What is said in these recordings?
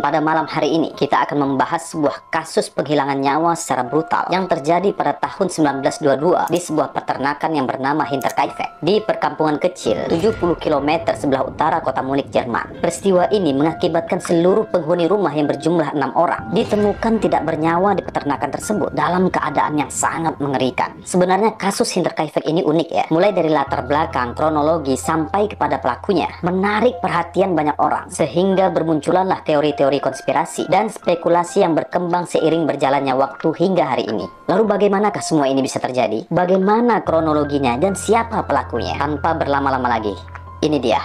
Pada malam hari ini kita akan membahas sebuah kasus penghilangan nyawa secara brutal yang terjadi pada tahun 1922 di sebuah peternakan yang bernama Hinterkaifeck di perkampungan kecil 70 km sebelah utara kota Munich, Jerman. Peristiwa ini mengakibatkan seluruh penghuni rumah yang berjumlah 6 orang ditemukan tidak bernyawa di peternakan tersebut dalam keadaan yang sangat mengerikan. Sebenarnya kasus Hinterkaifeck ini unik ya, mulai dari latar belakang, kronologi sampai kepada pelakunya menarik perhatian banyak orang, sehingga bermunculanlah teori-teori konspirasi dan spekulasi yang berkembang seiring berjalannya waktu hingga hari ini. Lalu bagaimanakah semua ini bisa terjadi? Bagaimana kronologinya dan siapa pelakunya? Tanpa berlama-lama lagi, ini dia.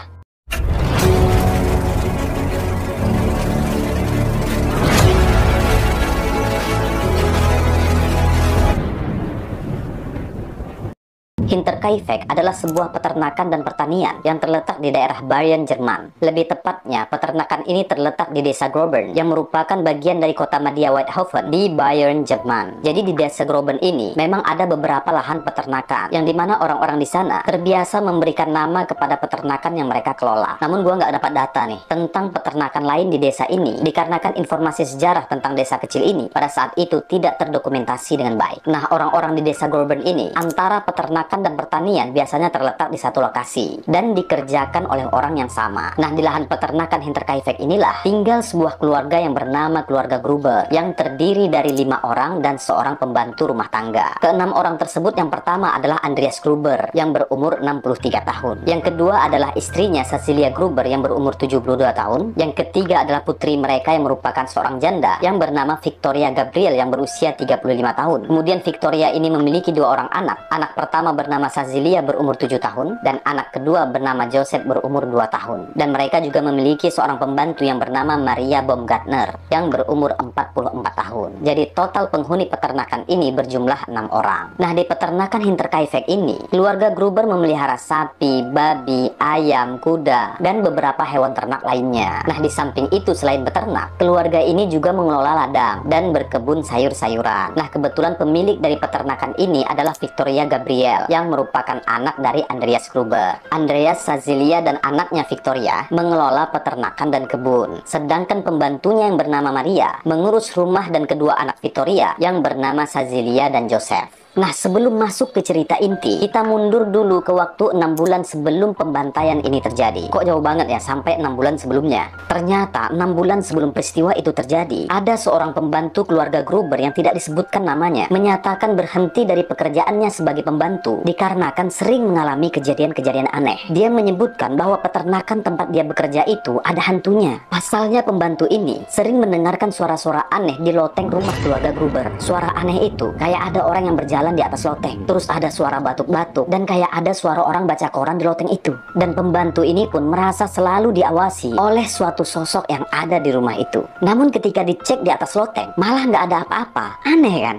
Hinterkaifeck adalah sebuah peternakan dan pertanian yang terletak di daerah Bayern, Jerman. Lebih tepatnya, peternakan ini terletak di desa Grobern yang merupakan bagian dari kota madya Weidhofen di Bayern, Jerman. Jadi di desa Grobern ini memang ada beberapa lahan peternakan yang dimana orang-orang di sana terbiasa memberikan nama kepada peternakan yang mereka kelola. Namun gua nggak dapat data nih tentang peternakan lain di desa ini dikarenakan informasi sejarah tentang desa kecil ini pada saat itu tidak terdokumentasi dengan baik. Nah, orang-orang di desa Grobern ini antara peternakan dan pertanian biasanya terletak di satu lokasi dan dikerjakan oleh orang yang sama. Nah, di lahan peternakan Hinterkaifeck inilah tinggal sebuah keluarga yang bernama keluarga Gruber yang terdiri dari 5 orang dan seorang pembantu rumah tangga. Keenam orang tersebut yang pertama adalah Andreas Gruber yang berumur 63 tahun. Yang kedua adalah istrinya Cecilia Gruber yang berumur 72 tahun. Yang ketiga adalah putri mereka yang merupakan seorang janda yang bernama Victoria Gabriel yang berusia 35 tahun. Kemudian Victoria ini memiliki 2 orang anak. Anak pertama bernama Cecilia berumur 7 tahun dan anak kedua bernama Joseph berumur 2 tahun. Dan mereka juga memiliki seorang pembantu yang bernama Maria Baumgartner yang berumur 44 tahun. Jadi total penghuni peternakan ini berjumlah 6 orang. Nah, di peternakan Hinterkaifeck ini keluarga Gruber memelihara sapi, babi, ayam, kuda, dan beberapa hewan ternak lainnya. Nah, di samping itu selain beternak, keluarga ini juga mengelola ladang dan berkebun sayur-sayuran. Nah, kebetulan pemilik dari peternakan ini adalah Victoria Gabriel yang merupakan anak dari Andreas Gruber. Andreas, Cecilia, dan anaknya Victoria mengelola peternakan dan kebun. Sedangkan pembantunya yang bernama Maria mengurus rumah dan kedua anak Victoria yang bernama Cecilia dan Joseph. Nah, sebelum masuk ke cerita inti, kita mundur dulu ke waktu 6 bulan sebelum pembantaian ini terjadi. Kok jauh banget ya, sampai 6 bulan sebelumnya? Ternyata 6 bulan sebelum peristiwa itu terjadi, ada seorang pembantu keluarga Gruber yang tidak disebutkan namanya menyatakan berhenti dari pekerjaannya sebagai pembantu dikarenakan sering mengalami kejadian-kejadian aneh. Dia menyebutkan bahwa peternakan tempat dia bekerja itu ada hantunya. Pasalnya pembantu ini sering mendengarkan suara-suara aneh di loteng rumah keluarga Gruber. Suara aneh itu kayak ada orang yang berjalan di atas loteng, terus ada suara batuk-batuk, dan kayak ada suara orang baca koran di loteng itu. Dan pembantu ini pun merasa selalu diawasi oleh suatu sosok yang ada di rumah itu. Namun ketika dicek di atas loteng, malah nggak ada apa-apa. Aneh kan?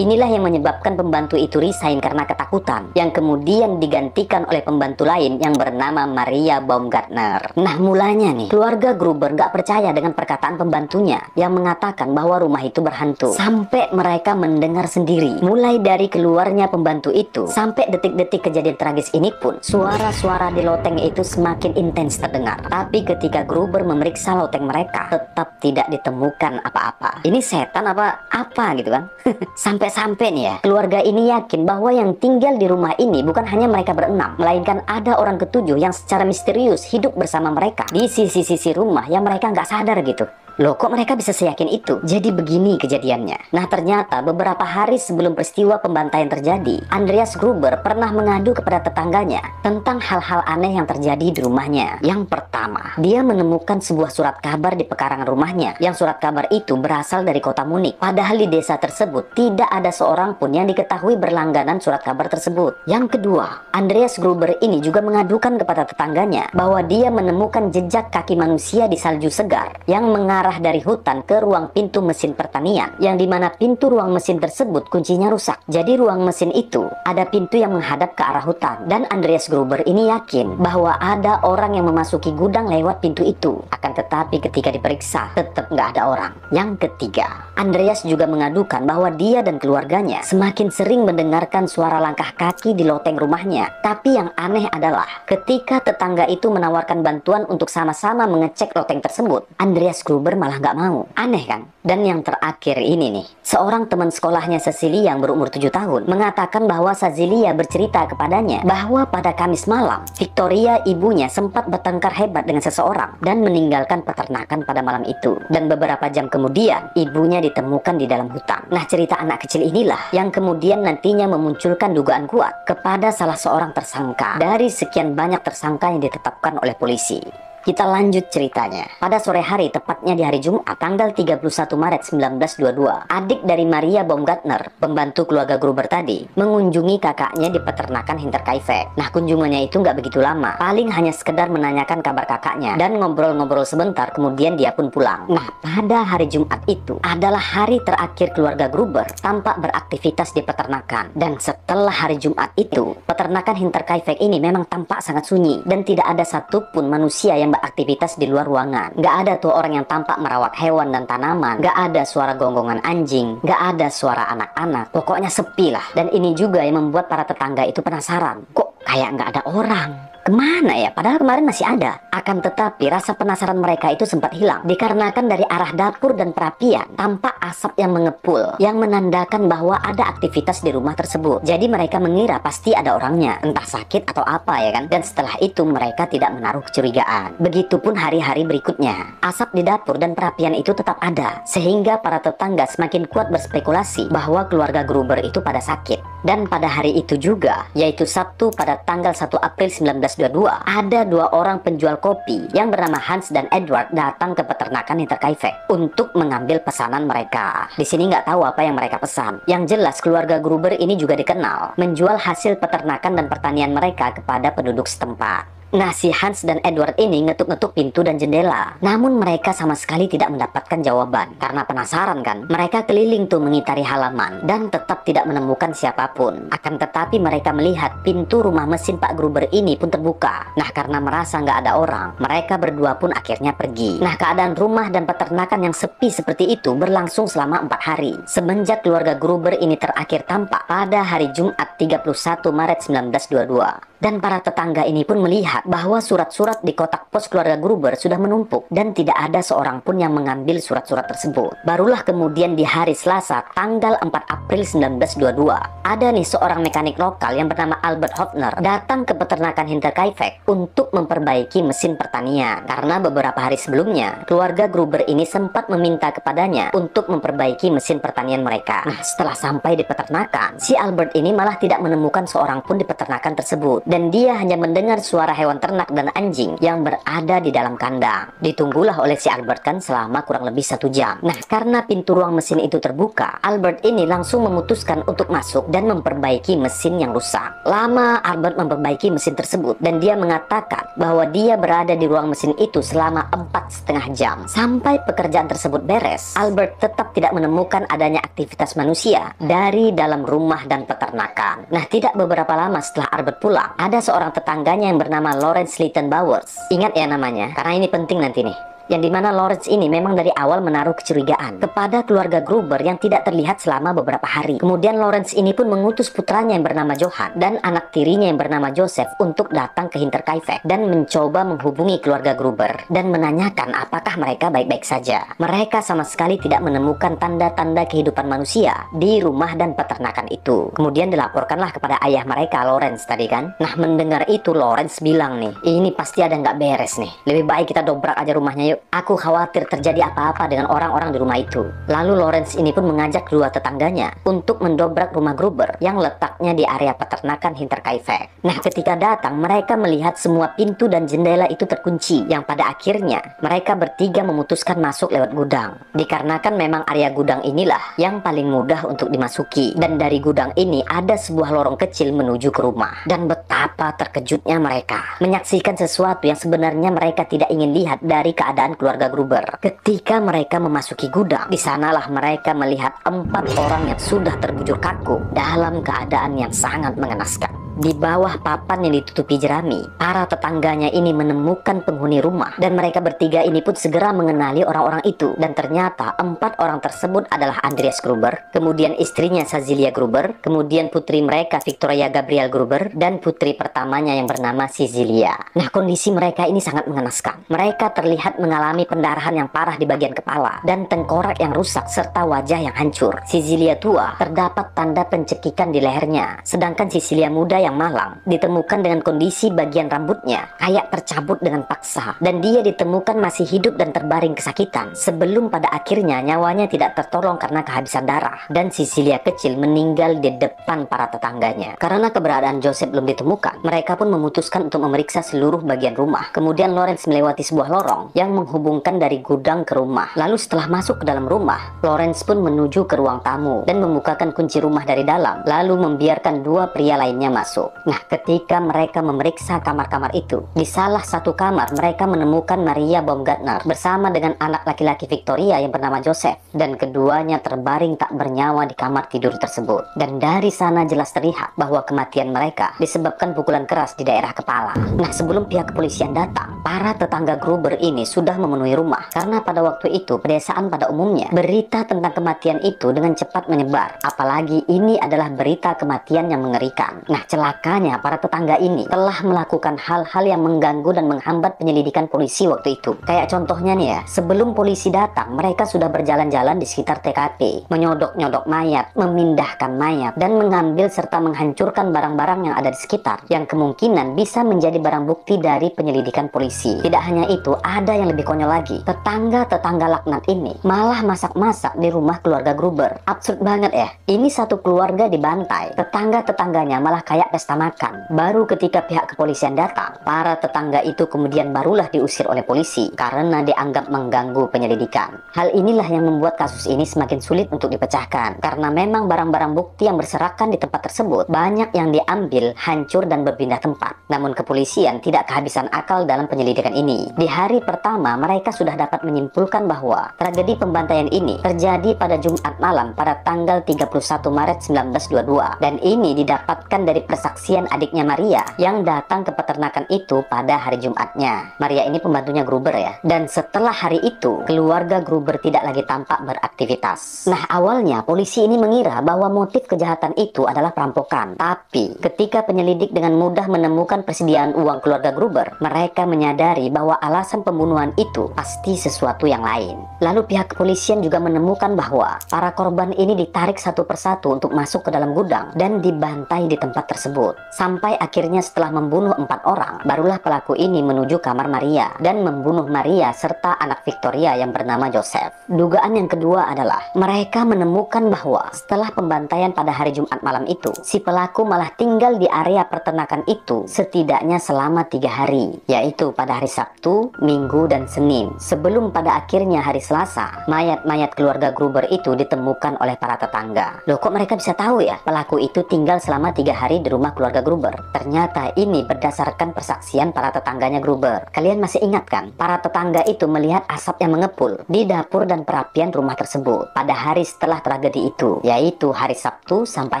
Inilah yang menyebabkan pembantu itu resign karena ketakutan, yang kemudian digantikan oleh pembantu lain yang bernama Maria Baumgartner. Nah, mulanya nih, keluarga Gruber nggak percaya dengan perkataan pembantunya yang mengatakan bahwa rumah itu berhantu. Sampai mereka mendengar sendiri, mulai dari keluarnya pembantu itu sampai detik-detik kejadian tragis ini pun, suara-suara di loteng itu semakin intens terdengar. Tapi ketika Gruber memeriksa loteng mereka, tetap tidak ditemukan apa-apa. Ini setan apa gitu kan? Sampai-sampai nih ya, keluarga ini yakin bahwa yang tinggal di rumah ini bukan hanya mereka berenam, melainkan ada orang ketujuh yang secara misterius hidup bersama mereka di sisi-sisi rumah yang mereka nggak sadar gitu. Loh, kok mereka bisa seyakin itu? Jadi begini kejadiannya. Nah, ternyata beberapa hari sebelum peristiwa pembantaian terjadi, Andreas Gruber pernah mengadu kepada tetangganya tentang hal-hal aneh yang terjadi di rumahnya. Yang pertama, dia menemukan sebuah surat kabar di pekarangan rumahnya, yang surat kabar itu berasal dari kota Munich. Padahal di desa tersebut tidak ada seorang pun yang diketahui berlangganan surat kabar tersebut. Yang kedua, Andreas Gruber ini juga mengadukan kepada tetangganya bahwa dia menemukan jejak kaki manusia di salju segar yang mengarah dari hutan ke ruang pintu mesin pertanian, yang dimana pintu ruang mesin tersebut kuncinya rusak. Jadi ruang mesin itu ada pintu yang menghadap ke arah hutan, dan Andreas Gruber ini yakin bahwa ada orang yang memasuki gudang lewat pintu itu. Akan tetapi ketika diperiksa tetap nggak ada orang. Yang ketiga, Andreas juga mengadukan bahwa dia dan keluarganya semakin sering mendengarkan suara langkah kaki di loteng rumahnya. Tapi yang aneh adalah ketika tetangga itu menawarkan bantuan untuk sama-sama mengecek loteng tersebut, Andreas Gruber malah nggak mau. Aneh kan? Dan yang terakhir ini nih, seorang teman sekolahnya Cecilia yang berumur 7 tahun mengatakan bahwa Cecilia bercerita kepadanya bahwa pada Kamis malam, Victoria ibunya sempat bertengkar hebat dengan seseorang dan meninggalkan peternakan pada malam itu. Dan beberapa jam kemudian, ibunya ditemukan di dalam hutan. Nah, cerita anak kecil inilah yang kemudian nantinya memunculkan dugaan kuat kepada salah seorang tersangka dari sekian banyak tersangka yang ditetapkan oleh polisi. Kita lanjut ceritanya. Pada sore hari, tepatnya di hari Jumat, tanggal 31 Maret 1922, adik dari Maria Baumgartner, pembantu keluarga Gruber tadi, mengunjungi kakaknya di peternakan Hinterkaifeck. Nah, kunjungannya itu nggak begitu lama, paling hanya sekedar menanyakan kabar kakaknya dan ngobrol-ngobrol sebentar, kemudian dia pun pulang. Nah, pada hari Jumat itu adalah hari terakhir keluarga Gruber tampak beraktivitas di peternakan. Dan setelah hari Jumat itu, peternakan Hinterkaifeck ini memang tampak sangat sunyi dan tidak ada satupun manusia yang aktivitas di luar ruangan. Gak ada tuh orang yang tampak merawat hewan dan tanaman. Gak ada suara gonggongan anjing. Gak ada suara anak-anak. Pokoknya sepi lah. Dan ini juga yang membuat para tetangga itu penasaran. Kok kayak gak ada orang? Kemana ya? Padahal kemarin masih ada. Akan tetapi rasa penasaran mereka itu sempat hilang dikarenakan dari arah dapur dan perapian tampak asap yang mengepul yang menandakan bahwa ada aktivitas di rumah tersebut. Jadi mereka mengira pasti ada orangnya, entah sakit atau apa ya kan. Dan setelah itu mereka tidak menaruh kecurigaan. Begitupun hari-hari berikutnya. Asap di dapur dan perapian itu tetap ada, sehingga para tetangga semakin kuat berspekulasi bahwa keluarga Gruber itu pada sakit. Dan pada hari itu juga, yaitu Sabtu pada tanggal 1 April 1922, ada dua orang penjual kopi yang bernama Hans dan Edward datang ke peternakan Hinterkaifeck untuk mengambil pesanan mereka. Di sini nggak tahu apa yang mereka pesan. Yang jelas keluarga Gruber ini juga dikenal menjual hasil peternakan dan pertanian mereka kepada penduduk setempat. Nah, si Hans dan Edward ini ngetuk-ngetuk pintu dan jendela. Namun mereka sama sekali tidak mendapatkan jawaban. Karena penasaran kan, mereka keliling tuh mengitari halaman dan tetap tidak menemukan siapapun. Akan tetapi mereka melihat pintu rumah mesin Pak Gruber ini pun terbuka. Nah, karena merasa nggak ada orang, mereka berdua pun akhirnya pergi. Nah, keadaan rumah dan peternakan yang sepi seperti itu berlangsung selama 4 hari. Semenjak keluarga Gruber ini terakhir tampak pada hari Jumat 31 Maret 1922. Dan para tetangga ini pun melihat bahwa surat-surat di kotak pos keluarga Gruber sudah menumpuk dan tidak ada seorang pun yang mengambil surat-surat tersebut. Barulah kemudian di hari Selasa tanggal 4 April 1922, ada nih seorang mekanik lokal yang bernama Albert Hofner datang ke peternakan Hinterkaifeck untuk memperbaiki mesin pertanian. Karena beberapa hari sebelumnya keluarga Gruber ini sempat meminta kepadanya untuk memperbaiki mesin pertanian mereka. Nah, setelah sampai di peternakan, si Albert ini malah tidak menemukan seorang pun di peternakan tersebut. Dan dia hanya mendengar suara hewan ternak dan anjing yang berada di dalam kandang. Ditunggulah oleh si Albert kan selama kurang lebih 1 jam. Nah, karena pintu ruang mesin itu terbuka, Albert ini langsung memutuskan untuk masuk dan memperbaiki mesin yang rusak. Lama Albert memperbaiki mesin tersebut dan dia mengatakan bahwa dia berada di ruang mesin itu selama 4,5 jam. Sampai pekerjaan tersebut beres, Albert tetap tidak menemukan adanya aktivitas manusia dari dalam rumah dan peternakan. Nah, tidak beberapa lama setelah Albert pulang, ada seorang tetangganya yang bernama Lawrence Leighton Bowers. Ingat ya namanya, karena ini penting nanti nih. Yang dimana Lawrence ini memang dari awal menaruh kecurigaan kepada keluarga Gruber yang tidak terlihat selama beberapa hari. Kemudian Lawrence ini pun mengutus putranya yang bernama Johann dan anak tirinya yang bernama Joseph untuk datang ke Hinterkaifeck dan mencoba menghubungi keluarga Gruber dan menanyakan apakah mereka baik-baik saja. Mereka sama sekali tidak menemukan tanda-tanda kehidupan manusia di rumah dan peternakan itu. Kemudian dilaporkanlah kepada ayah mereka, Lawrence tadi kan. Nah, mendengar itu Lawrence bilang nih, ini pasti ada nggak beres nih. Lebih baik kita dobrak aja rumahnya yuk. Aku khawatir terjadi apa-apa dengan orang-orang di rumah itu. Lalu Lawrence ini pun mengajak kedua tetangganya untuk mendobrak rumah Gruber yang letaknya di area peternakan Hinterkaifeck. Nah, ketika datang mereka melihat semua pintu dan jendela itu terkunci, yang pada akhirnya mereka bertiga memutuskan masuk lewat gudang. Dikarenakan memang area gudang inilah yang paling mudah untuk dimasuki. Dan dari gudang ini ada sebuah lorong kecil menuju ke rumah. Dan betapa terkejutnya mereka menyaksikan sesuatu yang sebenarnya mereka tidak ingin lihat dari keadaan keluarga Gruber. Ketika mereka memasuki gudang, di sanalah mereka melihat 4 orang yang sudah terbujur kaku dalam keadaan yang sangat mengenaskan. Di bawah papan yang ditutupi jerami, para tetangganya ini menemukan penghuni rumah, dan mereka bertiga ini pun segera mengenali orang-orang itu. Dan ternyata 4 orang tersebut adalah Andreas Gruber, kemudian istrinya Sazilia Gruber, kemudian putri mereka Victoria Gabriel Gruber, dan putri pertamanya yang bernama Cecilia. Nah, kondisi mereka ini sangat mengenaskan. Mereka terlihat mengalami pendarahan yang parah di bagian kepala dan tengkorak yang rusak serta wajah yang hancur. Cecilia tua terdapat tanda pencekikan di lehernya, sedangkan Cecilia muda yang malang ditemukan dengan kondisi bagian rambutnya kayak tercabut dengan paksa, dan dia ditemukan masih hidup dan terbaring kesakitan sebelum pada akhirnya nyawanya tidak tertolong karena kehabisan darah, dan Cecilia kecil meninggal di depan para tetangganya. Karena keberadaan Joseph belum ditemukan, mereka pun memutuskan untuk memeriksa seluruh bagian rumah. Kemudian Lawrence melewati sebuah lorong yang menghubungkan dari gudang ke rumah. Lalu setelah masuk ke dalam rumah, Lawrence pun menuju ke ruang tamu dan membukakan kunci rumah dari dalam, lalu membiarkan 2 pria lainnya masuk. Nah, ketika mereka memeriksa kamar-kamar itu, di salah satu kamar mereka menemukan Maria Baumgartner bersama dengan anak laki-laki Victoria yang bernama Joseph, dan keduanya terbaring tak bernyawa di kamar tidur tersebut. Dan dari sana jelas terlihat bahwa kematian mereka disebabkan pukulan keras di daerah kepala. Nah, sebelum pihak kepolisian datang, para tetangga Gruber ini sudah memenuhi rumah, karena pada waktu itu pedesaan pada umumnya berita tentang kematian itu dengan cepat menyebar, apalagi ini adalah berita kematian yang mengerikan. Nah, celakanya para tetangga ini telah melakukan hal-hal yang mengganggu dan menghambat penyelidikan polisi waktu itu. Kayak contohnya nih ya, sebelum polisi datang, mereka sudah berjalan-jalan di sekitar TKP, menyodok-nyodok mayat, memindahkan mayat, dan mengambil serta menghancurkan barang-barang yang ada di sekitar, yang kemungkinan bisa menjadi barang bukti dari penyelidikan polisi. Tidak hanya itu, ada yang lebih konyol lagi. Tetangga-tetangga laknat ini malah masak-masak di rumah keluarga Gruber. Absurd banget ya, ini satu keluarga dibantai, tetangga-tetangganya malah kayak pesta makan. Baru ketika pihak kepolisian datang, para tetangga itu kemudian barulah diusir oleh polisi karena dianggap mengganggu penyelidikan. Hal inilah yang membuat kasus ini semakin sulit untuk dipecahkan, karena memang barang-barang bukti yang berserakan di tempat tersebut banyak yang diambil, hancur, dan berpindah tempat. Namun kepolisian tidak kehabisan akal dalam penyelidikan ini. Di hari pertama, mereka sudah dapat menyimpulkan bahwa tragedi pembantaian ini terjadi pada Jumat malam pada tanggal 31 Maret 1922, dan ini didapatkan dari persaksian adiknya Maria yang datang ke peternakan itu pada hari Jumatnya. Maria ini pembantunya Gruber ya. Dan setelah hari itu, keluarga Gruber tidak lagi tampak beraktivitas. Nah, awalnya polisi ini mengira bahwa motif kejahatan itu adalah perampokan. Tapi ketika penyelidik dengan mudah menemukan persediaan uang keluarga Gruber, mereka menyadari bahwa alasan pembunuhan itu pasti sesuatu yang lain. Lalu pihak kepolisian juga menemukan bahwa para korban ini ditarik satu persatu untuk masuk ke dalam gudang dan dibantai di tempat tersebut. Sampai akhirnya setelah membunuh 4 orang, barulah pelaku ini menuju kamar Maria dan membunuh Maria serta anak Victoria yang bernama Joseph. Dugaan yang kedua adalah mereka menemukan bahwa setelah pembantaian pada hari Jumat malam itu, si pelaku malah tinggal di area peternakan itu setidaknya selama 3 hari, yaitu pada hari Sabtu, Minggu, dan Senin, sebelum pada akhirnya hari Selasa mayat-mayat keluarga Gruber itu ditemukan oleh para tetangga. Loh, kok mereka bisa tahu ya pelaku itu tinggal selama 3 hari di rumah keluarga Gruber? Ternyata ini berdasarkan persaksian para tetangganya Gruber. Kalian masih ingat kan, para tetangga itu melihat asap yang mengepul di dapur dan perapian rumah tersebut pada hari setelah tragedi itu, yaitu hari Sabtu sampai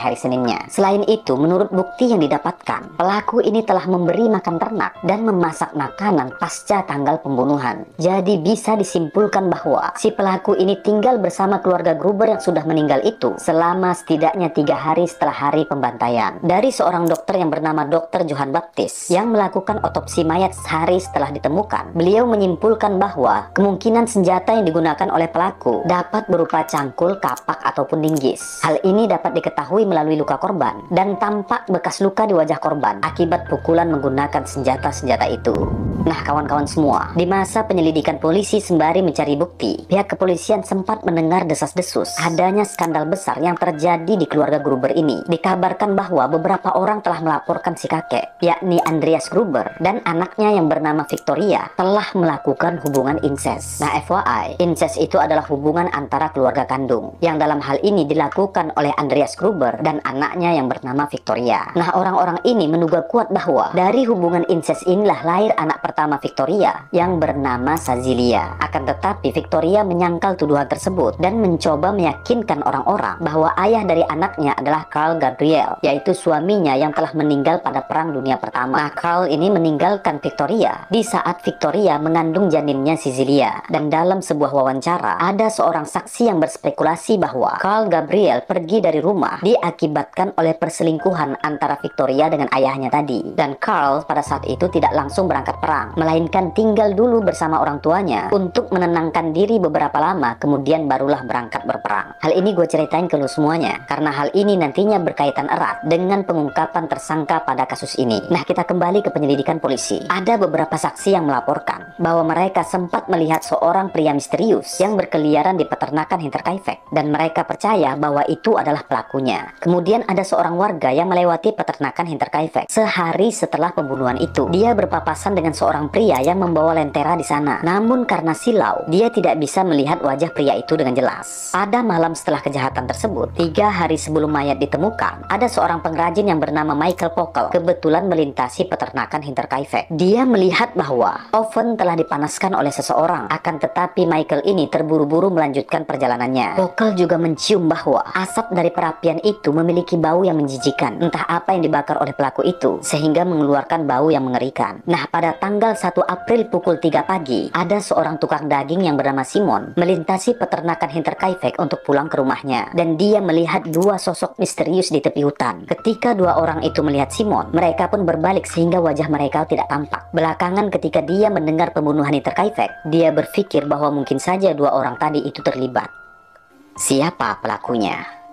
hari Seninnya. Selain itu, menurut bukti yang didapatkan, pelaku ini telah memberi makan ternak dan memasak makanan pasca tanggal pembunuhan. Jadi bisa disimpulkan bahwa si pelaku ini tinggal bersama keluarga Gruber yang sudah meninggal itu selama setidaknya 3 hari setelah hari pembantaian. Dari seorang dokter yang bernama Dr. Johann Baptist yang melakukan otopsi mayat sehari setelah ditemukan, beliau menyimpulkan bahwa kemungkinan senjata yang digunakan oleh pelaku dapat berupa cangkul, kapak, ataupun linggis. Hal ini dapat diketahui melalui luka korban dan tampak bekas luka di wajah korban akibat pukulan menggunakan senjata-senjata itu. Nah, kawan-kawan semua, di masa penyelidikan polisi sembari mencari bukti, pihak kepolisian sempat mendengar desas-desus adanya skandal besar yang terjadi di keluarga Gruber ini. Dikabarkan bahwa beberapa orang telah melaporkan si kakek, yakni Andreas Gruber, dan anaknya yang bernama Victoria telah melakukan hubungan incest. Nah, FYI, incest itu adalah hubungan antara keluarga kandung, yang dalam hal ini dilakukan oleh Andreas Gruber dan anaknya yang bernama Victoria. Nah, orang-orang ini menduga kuat bahwa dari hubungan incest inilah lahir anak pertama Victoria yang bernama Sazilia. Akan tetapi Victoria menyangkal tuduhan tersebut dan mencoba meyakinkan orang-orang bahwa ayah dari anaknya adalah Carl Gabriel, yaitu suaminya ibunya yang telah meninggal pada Perang Dunia Pertama. Nah, Carl ini meninggalkan Victoria di saat Victoria mengandung janinnya Cecilia. Dan dalam sebuah wawancara, ada seorang saksi yang berspekulasi bahwa Carl Gabriel pergi dari rumah diakibatkan oleh perselingkuhan antara Victoria dengan ayahnya tadi. Dan Carl pada saat itu tidak langsung berangkat perang, melainkan tinggal dulu bersama orang tuanya untuk menenangkan diri beberapa lama, kemudian barulah berangkat berperang. Hal ini gue ceritain ke lu semuanya, karena hal ini nantinya berkaitan erat dengan pengungkapan tersangka pada kasus ini. Nah, kita kembali ke penyelidikan polisi. Ada beberapa saksi yang melaporkan bahwa mereka sempat melihat seorang pria misterius yang berkeliaran di peternakan Hinterkaifeck, dan mereka percaya bahwa itu adalah pelakunya. Kemudian ada seorang warga yang melewati peternakan Hinterkaifeck sehari setelah pembunuhan itu. Dia berpapasan dengan seorang pria yang membawa lentera di sana. Namun karena silau, dia tidak bisa melihat wajah pria itu dengan jelas. Pada malam setelah kejahatan tersebut, 3 hari sebelum mayat ditemukan, ada seorang pengrajin yang bernama Michael Pokel kebetulan melintasi peternakan Hinterkaifeck. Dia melihat bahwa oven telah dipanaskan oleh seseorang, akan tetapi Michael ini terburu-buru melanjutkan perjalanannya. Pokel juga mencium bahwa asap dari perapian itu memiliki bau yang menjijikan, entah apa yang dibakar oleh pelaku itu, sehingga mengeluarkan bau yang mengerikan. Nah, pada tanggal 1 April pukul 3 pagi, ada seorang tukang daging yang bernama Simon melintasi peternakan Hinterkaifeck untuk pulang ke rumahnya, dan dia melihat 2 sosok misterius di tepi hutan. Ketika 2 orang itu melihat Simon, mereka pun berbalik sehingga wajah mereka tidak tampak. Belakangan ketika dia mendengar pembunuhan Hinterkaifeck, dia berpikir bahwa mungkin saja 2 orang tadi itu terlibat. Siapa pelakunya?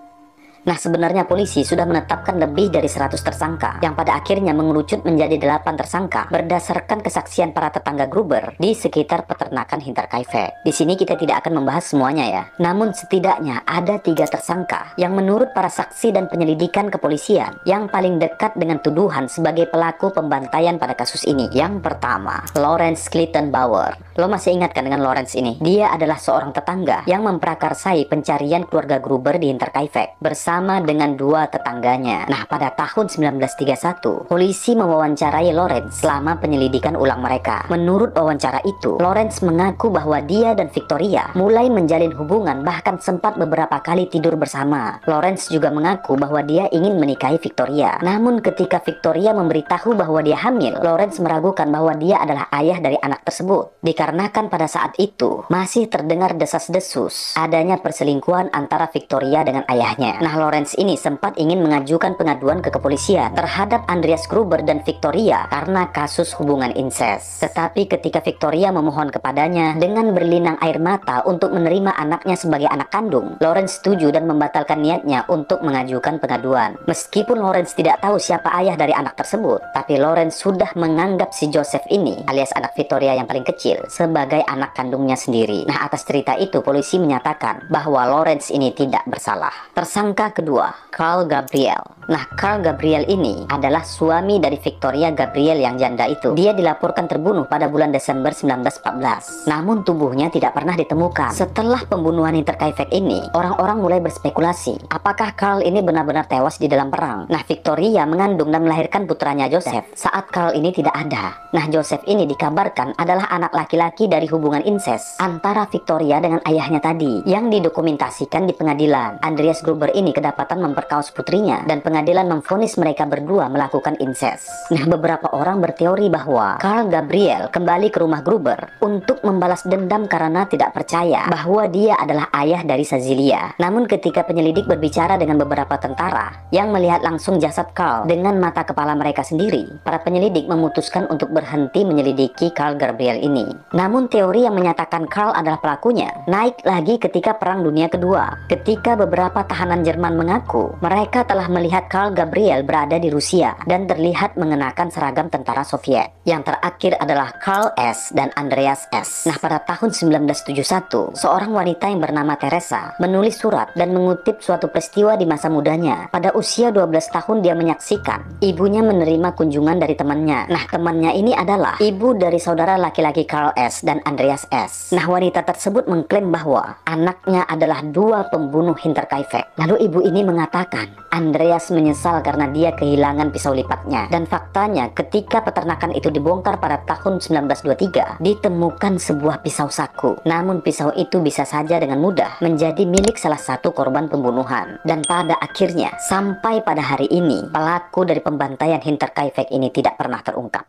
Nah, sebenarnya polisi sudah menetapkan lebih dari 100 tersangka yang pada akhirnya mengerucut menjadi 8 tersangka berdasarkan kesaksian para tetangga Gruber di sekitar peternakan Hinterkaifeck. Di sini kita tidak akan membahas semuanya ya. Namun setidaknya ada 3 tersangka yang menurut para saksi dan penyelidikan kepolisian yang paling dekat dengan tuduhan sebagai pelaku pembantaian pada kasus ini. Yang pertama, Lawrence Clayton Bauer. Lo masih ingat kan dengan Lawrence ini? Dia adalah seorang tetangga yang memprakarsai pencarian keluarga Gruber di Hinterkaifeck bersama dengan 2 tetangganya. Nah, pada tahun 1931, polisi mewawancarai Lawrence selama penyelidikan ulang mereka. Menurut wawancara itu, Lawrence mengaku bahwa dia dan Victoria mulai menjalin hubungan, bahkan sempat beberapa kali tidur bersama. Lawrence juga mengaku bahwa dia ingin menikahi Victoria. Namun ketika Victoria memberitahu bahwa dia hamil, Lawrence meragukan bahwa dia adalah ayah dari anak tersebut. Dikarenakan pada saat itu masih terdengar desas-desus adanya perselingkuhan antara Victoria dengan ayahnya. Nah, Lawrence ini sempat ingin mengajukan pengaduan ke kepolisian terhadap Andreas Gruber dan Victoria karena kasus hubungan incest. Tetapi ketika Victoria memohon kepadanya dengan berlinang air mata untuk menerima anaknya sebagai anak kandung, Lawrence setuju dan membatalkan niatnya untuk mengajukan pengaduan. Meskipun Lawrence tidak tahu siapa ayah dari anak tersebut, tapi Lawrence sudah menganggap si Joseph ini, alias anak Victoria yang paling kecil, sebagai anak kandungnya sendiri. Nah, atas cerita itu polisi menyatakan bahwa Lawrence ini tidak bersalah. Tersangka kedua, Carl Gabriel. Nah, Carl Gabriel ini adalah suami dari Victoria Gabriel yang janda itu. Dia dilaporkan terbunuh pada bulan Desember 1914. Namun tubuhnya tidak pernah ditemukan. Setelah pembunuhan Hinterkaifeck ini, orang-orang mulai berspekulasi, apakah Carl ini benar-benar tewas di dalam perang? Nah, Victoria mengandung dan melahirkan putranya Joseph saat Carl ini tidak ada. Nah, Joseph ini dikabarkan adalah anak laki-laki dari hubungan incest antara Victoria dengan ayahnya tadi, yang didokumentasikan di pengadilan. Andreas Gruber ini kedapatan memperkaos putrinya dan pengadilan memvonis mereka berdua melakukan incest. Nah, beberapa orang berteori bahwa Carl Gabriel kembali ke rumah Gruber untuk membalas dendam karena tidak percaya bahwa dia adalah ayah dari Cecilia. Namun ketika penyelidik berbicara dengan beberapa tentara yang melihat langsung jasad Carl dengan mata kepala mereka sendiri, para penyelidik memutuskan untuk berhenti menyelidiki Carl Gabriel ini. Namun teori yang menyatakan Carl adalah pelakunya naik lagi ketika Perang Dunia Kedua, ketika beberapa tahanan Jerman mengaku mereka telah melihat Carl Gabriel berada di Rusia dan terlihat mengenakan seragam tentara Soviet. Yang terakhir adalah Carl S. dan Andreas S. Nah, pada tahun 1971, seorang wanita yang bernama Teresa menulis surat dan mengutip suatu peristiwa di masa mudanya. Pada usia 12 tahun dia menyaksikan ibunya menerima kunjungan dari temannya. Nah, temannya ini adalah ibu dari saudara laki-laki Carl S. dan Andreas S. Nah, wanita tersebut mengklaim bahwa anaknya adalah 2 pembunuh Hinterkaifeck. Lalu Ibu ini mengatakan Andreas menyesal karena dia kehilangan pisau lipatnya. Dan faktanya ketika peternakan itu dibongkar pada tahun 1923, ditemukan sebuah pisau saku. Namun pisau itu bisa saja dengan mudah menjadi milik salah satu korban pembunuhan. Dan pada akhirnya sampai pada hari ini pelaku dari pembantaian Hinterkaifeck ini tidak pernah terungkap.